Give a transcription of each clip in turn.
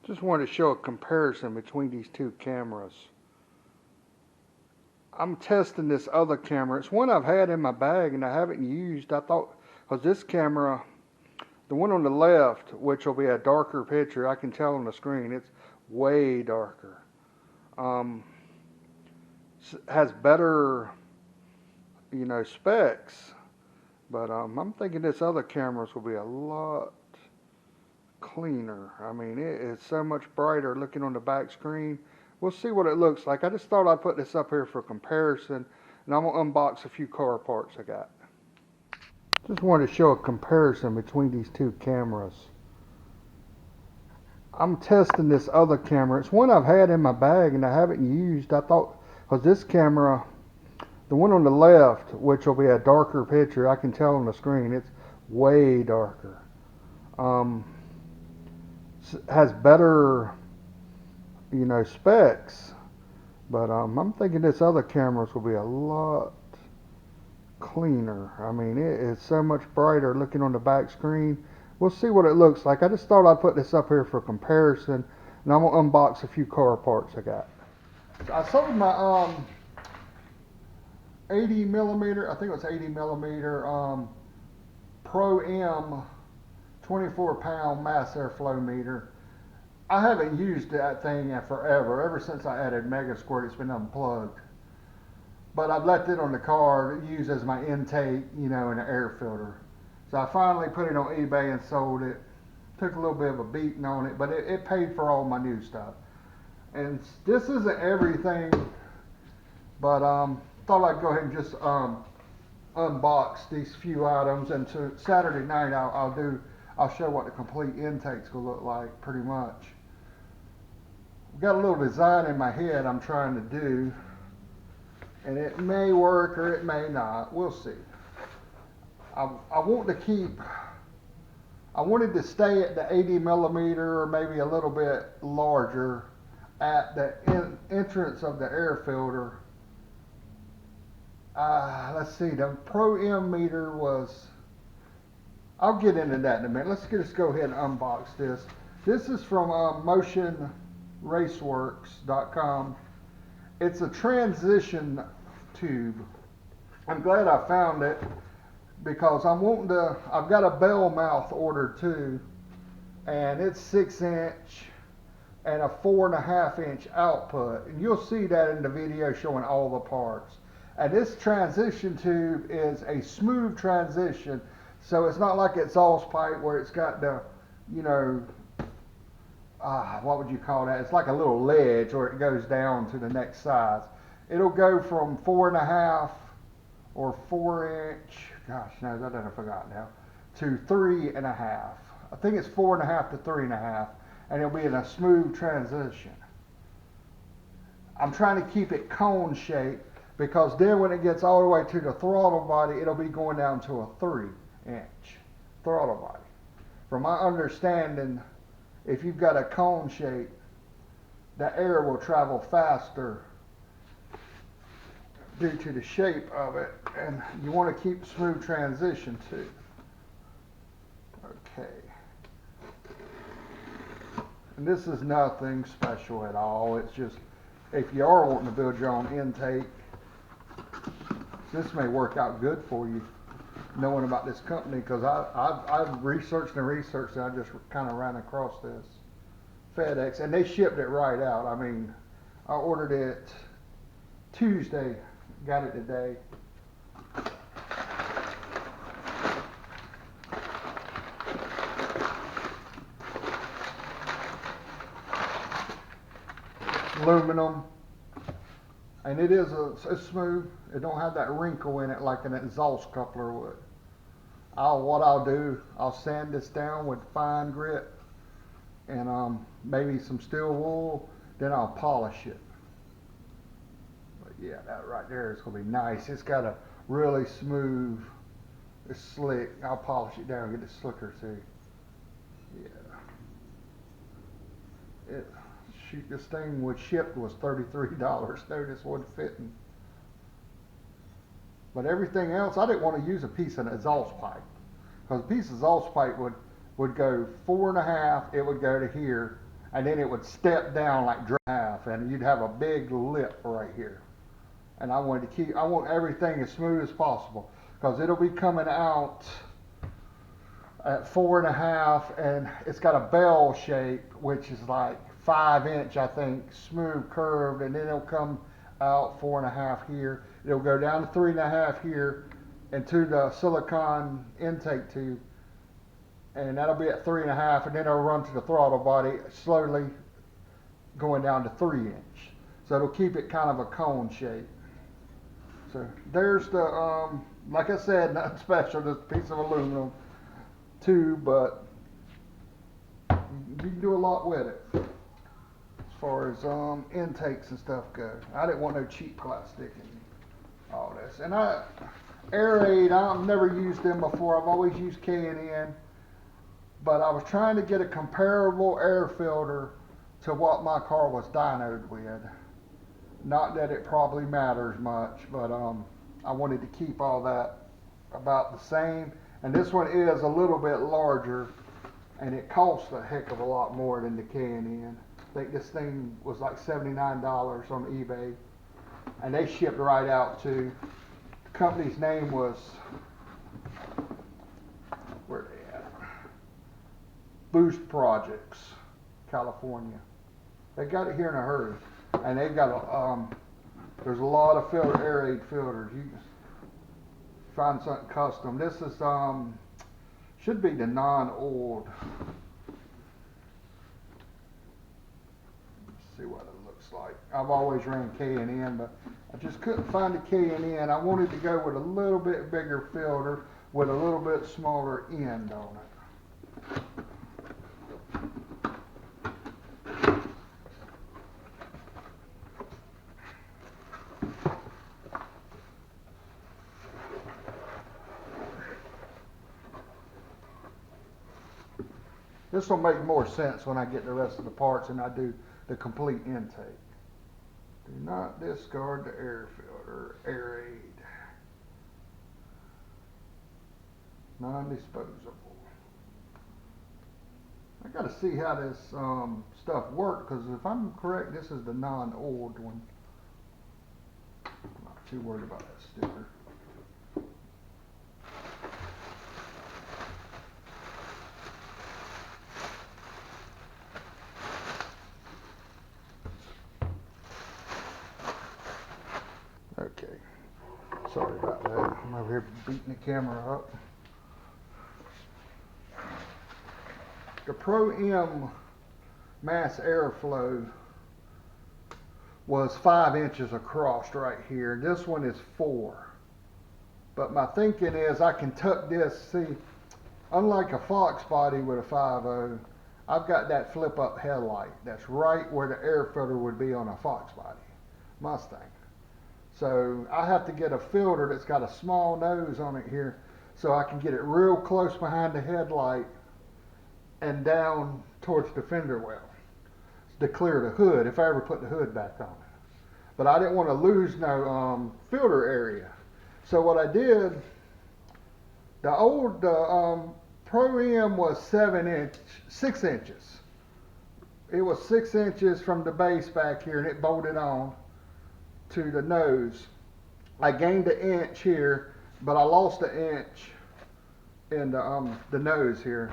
Just wanted to show a comparison between these two cameras. I'm testing this other camera. It's one I've had in my bag and I haven't used. I thought, because this camera, the one on the left, which will be a darker picture, I can tell on the screen, it's way darker. Has better, specs, but I'm thinking this other cameras will be a lot cleaner. I mean, it is so much brighter looking on the back screen. We'll see what it looks like. I just thought I'd put this up here for comparison, and I'm going to unbox a few car parts I got. Just wanted to show a comparison between these two cameras. I'm testing this other camera. It's one I've had in my bag and I haven't used. I thought, because this camera, the one on the left, which will be a darker picture, I can tell on the screen, it's way darker. Has better, specs, but I'm thinking this other cameras will be a lot cleaner. I mean, it is so much brighter looking on the back screen. We'll see what it looks like. I just thought I'd put this up here for comparison, and I'm going to unbox a few car parts I got. I sold my 80 millimeter, I think it was 80 millimeter Pro M 24 pound mass airflow meter. I haven't used that thing in forever. Ever since I added Mega Squirt, it's been unplugged. But I've left it on the car to use as my intake, and an air filter. So I finally put it on eBay and sold it. Took a little bit of a beating on it, but it paid for all my new stuff. And this isn't everything, but thought I'd go ahead and just unbox these few items. And to Saturday night, I'll show what the complete intakes will look like, pretty much. Got a little design in my head I'm trying to do, and it may work or it may not. We'll see. I wanted to stay at the 80 millimeter or maybe a little bit larger at the entrance of the air filter. Let's see, the Pro M meter was, I'll get into that in a minute. Let's just go ahead and unbox this. This is from motionraceworks.com. It's a transition tube. I'm glad I found it because I've got a bell mouth ordered too, and it's 6-inch and a 4.5-inch output. And you'll see that in the video showing all the parts. And this transition tube is a smooth transition. So it's not like exhaust pipe where it's got the, what would you call that? It's like a little ledge where it goes down to the next size. It'll go from 4.5 or 4-inch, gosh, no, that I forgot now, to 3.5. I think it's 4.5 to 3.5, and it'll be in a smooth transition. I'm trying to keep it cone shaped because then when it gets all the way to the throttle body, it'll be going down to a 3-inch throttle body. From my understanding, if you've got a cone shape, the air will travel faster due to the shape of it, and you want to keep smooth transition too. Okay. And this is nothing special at all. It's just, if you are wanting to build your own intake, this may work out good for you, knowing about this company, because I've researched and researched, and I just kind of ran across this. FedEx, and they shipped it right out. I mean, I ordered it Tuesday, got it today. Aluminum, and it's smooth. It don't have that wrinkle in it like an exhaust coupler would. What I'll do, I'll sand this down with fine grit and maybe some steel wool, then I'll polish it. But yeah, that right there is gonna be nice. It's got a really smooth, it's slick. I'll polish it down and get it slicker too. Yeah. This thing was shipped was $33. Notice wasn't fitting. But everything else, I didn't want to use a piece of exhaust pipe, because a piece of exhaust pipe would go 4.5, it would go to here, and then it would step down like half, and you'd have a big lip right here. And I want everything as smooth as possible, because it'll be coming out at 4.5, and it's got a bell shape, which is like 5 inch, I think, smooth curved, and then it'll come out 4.5 here. It'll go down to 3.5 here into the silicone intake tube, and that'll be at 3.5, and then it'll run to the throttle body slowly going down to 3 inch. So it'll keep it kind of a cone shape. So there's the, like I said, nothing special, just a piece of aluminum tube, but you can do a lot with it as far as intakes and stuff go. I didn't want no cheap plastic and all this. And Airaid, I've never used them before. I've always used K&N, but I was trying to get a comparable air filter to what my car was dynoed with. Not that it probably matters much, but I wanted to keep all that about the same. And this one is a little bit larger, and it costs a heck of a lot more than the K&N. I think this thing was like $79 on eBay, and they shipped right out to. The company's name was, where they at? Boost Projects, California. They got it here in a hurry, and they've got there's a lot of Airaid filters. You can find something custom. This is should be the non-oiled. Let's see what it looks like. I've always ran K&N, but I just couldn't find a K&N. I wanted to go with a little bit bigger filter with a little bit smaller end on it. This will make more sense when I get the rest of the parts and I do the complete intake. Do not discard the air filter, Airaid. Non-disposable. I got to see how this stuff works, because if I'm correct, this is the non-oiled one. I'm not too worried about that sticker. Okay, sorry about that. I'm over here beating the camera up. The Pro M mass airflow was 5 inches across right here. This one is 4. But my thinking is I can tuck this, see, unlike a Fox body with a 5.0, I've got that flip up headlight. That's right where the air filter would be on a Fox body, Mustang. So I have to get a filter that's got a small nose on it here, so I can get it real close behind the headlight and down towards the fender well to clear the hood if I ever put the hood back on it. But I didn't want to lose no filter area. So what I did, the old Pro M was 6 inches. It was 6 inches from the base back here, and it bolted on to the nose. I gained an inch here, but I lost an inch in the nose here.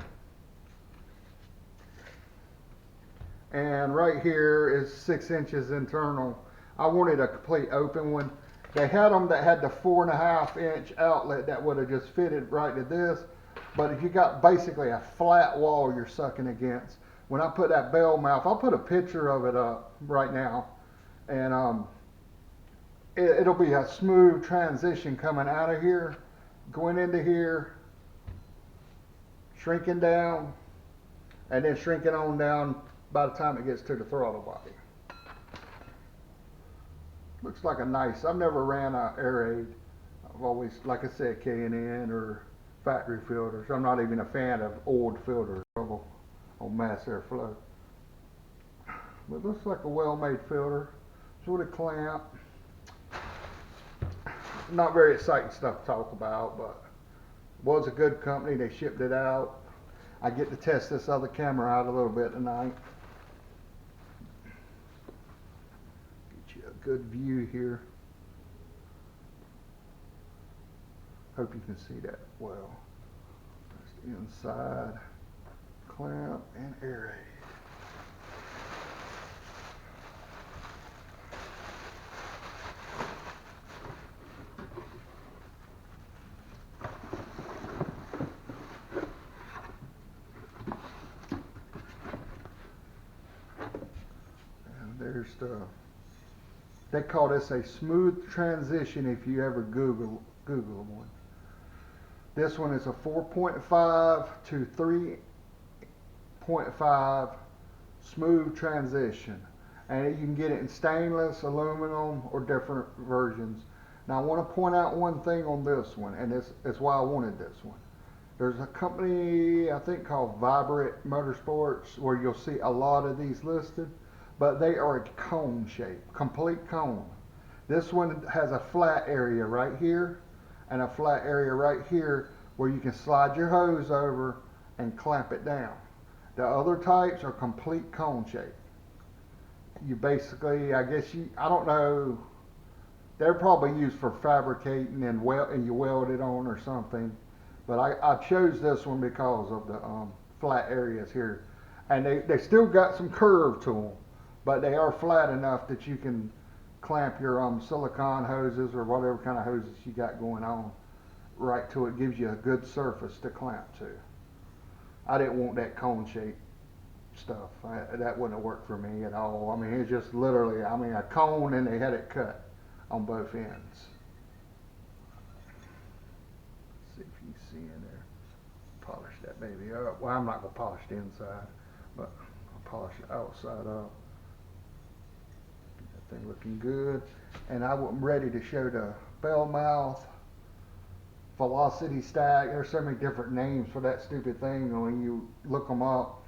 And right here is 6 inches internal. I wanted a complete open one. They had them that had the 4.5 inch outlet that would have just fitted right to this. But if you got basically a flat wall you're sucking against, when I put that bell mouth, I'll put a picture of it up right now, and it'll be a smooth transition coming out of here, going into here, shrinking down, and then shrinking on down by the time it gets to the throttle body. Looks like a nice, I've never ran a Airaid. I've always, like I said, K&N or factory filters. I'm not even a fan of old filters on mass airflow. But it looks like a well-made filter. It's with a clamp. Not very exciting stuff to talk about, but it was a good company. They shipped it out. I get to test this other camera out a little bit tonight. good view here. Hope you can see that well. That's the inside clamp and Airaid. And there's they call this a smooth transition if you ever Google one. This one is a 4.5 to 3.5 smooth transition, and you can get it in stainless, aluminum, or different versions. Now I want to point out one thing on this one, and it's why I wanted this one. There's a company I think called Vibrant Motorsports where you'll see a lot of these listed, but they are a cone shape, complete cone. This one has a flat area right here and a flat area right here where you can slide your hose over and clamp it down. The other types are complete cone shape. You basically, I don't know, they're probably used for fabricating and you weld it on or something. But I chose this one because of the flat areas here. And they still got some curve to them, but they are flat enough that you can clamp your silicone hoses or whatever kind of hoses you got going on right to it. Gives you a good surface to clamp to. I didn't want that cone shape stuff. That wouldn't have worked for me at all. I mean, it's just literally, a cone, and they had it cut on both ends. See if you see in there. Polish that baby up. Well, I'm not going to polish the inside, but I'll polish the outside up. That thing looking good. And I'm ready to show the bell mouth, velocity stack. There's so many different names for that stupid thing when you look them up.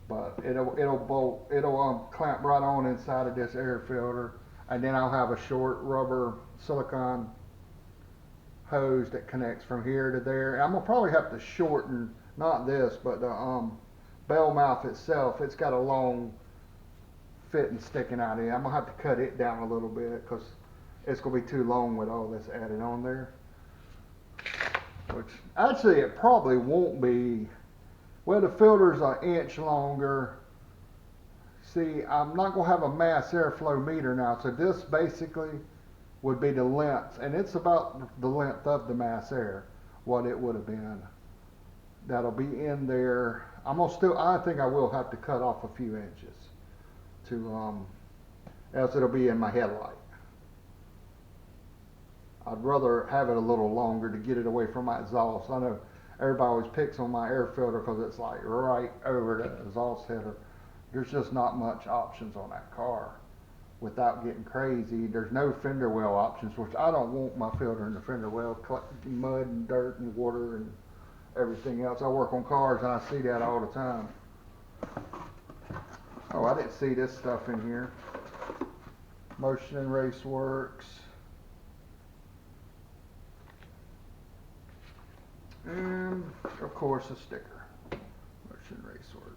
But it'll clamp right on inside of this air filter. And then I'll have a short rubber silicone hose that connects from here to there. I'm gonna probably have to shorten, not this, but the bell mouth itself. It's got a long fitting sticking out in. I'm gonna have to cut it down a little bit because it's gonna be too long with all this added on there. Which actually it probably won't be. Well, the filter's an inch longer. See, I'm not gonna have a mass airflow meter now, so this basically would be the length, and it's about the length of the mass air, what it would have been. That'll be in there. I think I will have to cut off a few inches to, else it'll be in my headlight. I'd rather have it a little longer to get it away from my exhaust. I know everybody always picks on my air filter because it's like right over the exhaust header. There's just not much options on that car. Without getting crazy, there's no fender well options, which I don't want my filter in the fender well, mud and dirt and water and everything else. I work on cars and I see that all the time. Oh, I didn't see this stuff in here. Motion and Race Works. And of course a sticker. Motion Race Works.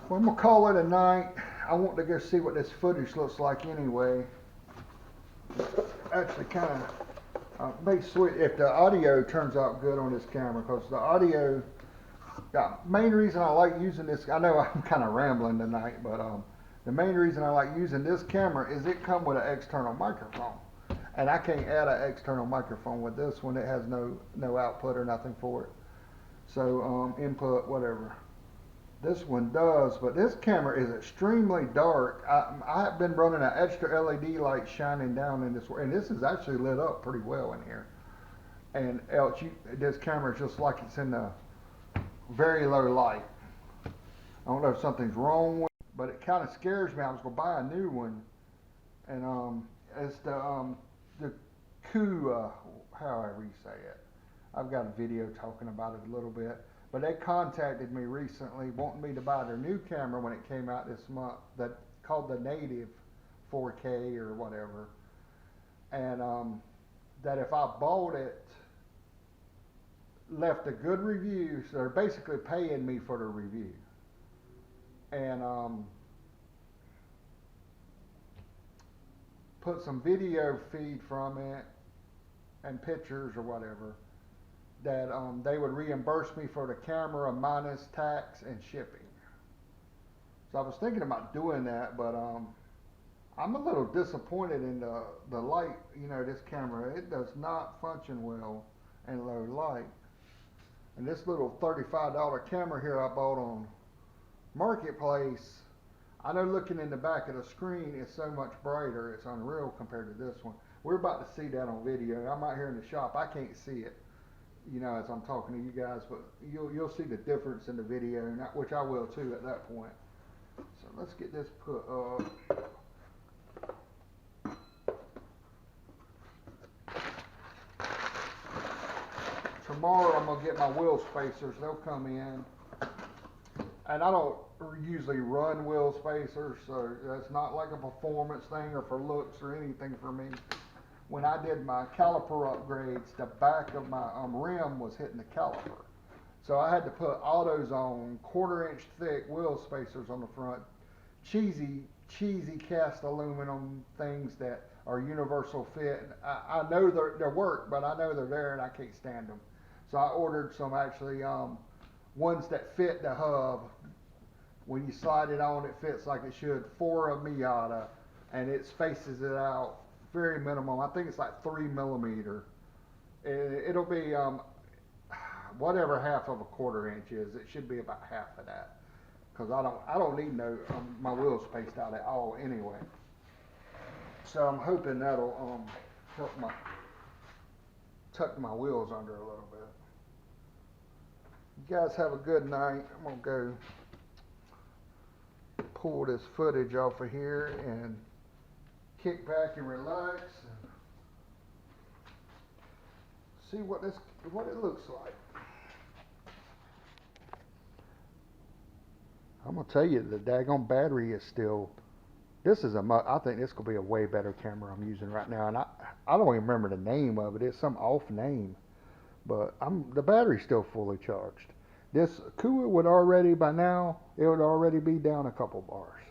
Well, I'm gonna call it a night. I want to go see what this footage looks like anyway. Actually, kind of may switch if the audio turns out good on this camera, because the audio. The main reason I like using this, I know I'm kind of rambling tonight, but the main reason I like using this camera is it comes with an external microphone, and I can't add an external microphone with this one. It has no output or nothing for it. So input, whatever. This one does, but this camera is extremely dark. I've been running an extra LED light shining down in this, and this is actually lit up pretty well in here. And else, this camera is just like it's in the very low light. I don't know if something's wrong with it, but it kind of scares me. I was gonna buy a new one, and it's the COOAU, however you say it. I've got a video talking about it a little bit. But they contacted me recently wanting me to buy their new camera when it came out this month, that called the Native 4K or whatever. and that if I bought it, left a good review, so they're basically paying me for the review, and put some video feed from it and pictures or whatever, that they would reimburse me for the camera minus tax and shipping. So I was thinking about doing that, but I'm a little disappointed in the light. You know, this camera, it does not function well in low light. And this little $35 camera here I bought on Marketplace, I know looking in the back of the screen is so much brighter, it's unreal compared to this one. We're about to see that on video. I'm out here in the shop, I can't see it, you know, as I'm talking to you guys, but you'll see the difference in the video, which I will too at that point. So let's get this put up. Tomorrow I'm gonna get my wheel spacers. They'll come in, and I don't usually run wheel spacers, so that's not like a performance thing or for looks or anything for me. When I did my caliper upgrades, the back of my rim was hitting the caliper, so I had to put autos on, 1/4 inch thick wheel spacers on the front, cheesy cast aluminum things that are universal fit. I know they work, but I know they're there and I can't stand them. So I ordered some actually ones that fit the hub. When you slide it on, it fits like it should for a Miata, and it spaces it out very minimum. I think it's like 3 millimeter. It'll be whatever half of a 1/4 inch is. It should be about half of that, because I don't need no my wheels spaced out at all anyway. So I'm hoping that'll help tuck my wheels under a little bit. You guys have a good night. I'm gonna go pull this footage off of here and kick back and relax and see what it looks like. I'm gonna tell you, the daggone battery is still. I think this could be a way better camera I'm using right now, and I don't even remember the name of it. It's some off name, but the battery's still fully charged. This COOAU would already by now, it would already be down a couple bars.